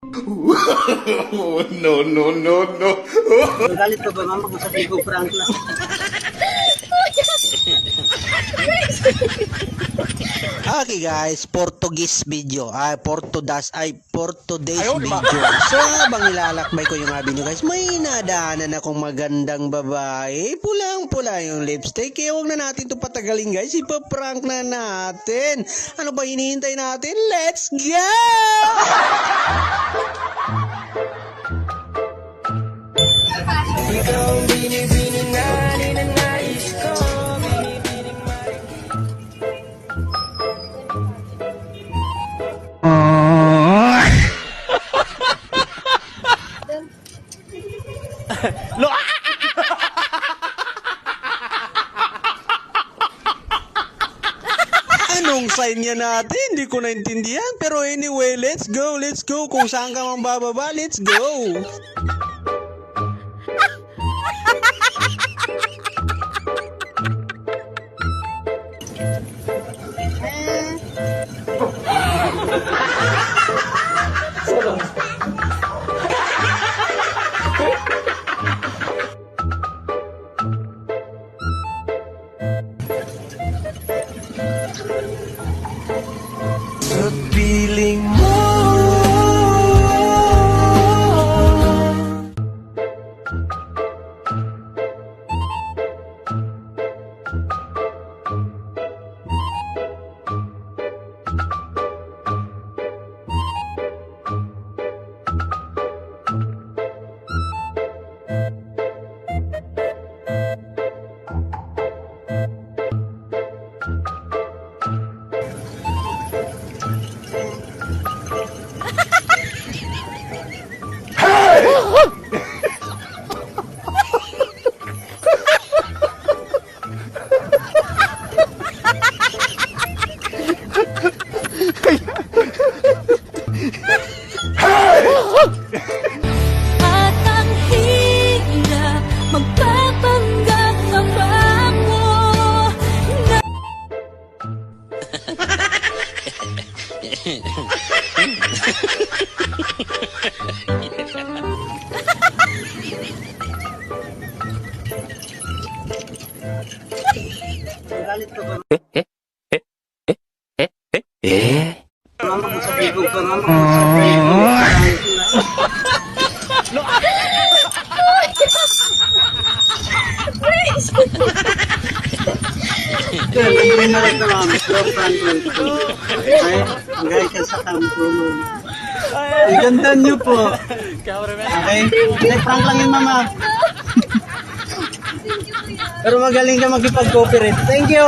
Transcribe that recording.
No, no, no, no. Galit ka ba, mama, kung sabihin ko prank lang? Okay guys, Portuguese video. Portuguese video. So habang nilalakbay ko yung abi nyo guys, may nadaanan akong magandang babae. Pulang-pula yung lipstick. Kaya huwag na natin ito patagalin guys. Ipaprank na natin. Ano ba hinihintay natin? Let's go! Ikaw ang binibini na ninanais ko. Anong sign niya natin? Hindi ko naintindihan. Pero anyway, let's go, let's go. Kung saan ka mang bababa, let's go. Sa piling mo At ang hirap magpapanggap ka ba mo na Galit ka ba? Mama, kung sabihin ko ba, mama, kung sabihin ko prank lang? Hindi na rin na mama, slow prank lang po. Ay, hanggang ka sa kampo mo. Ang ganda niyo po. Okay? Hindi, prank lang yun, mama. Pero magaling ka makipag-cooperate. Thank you.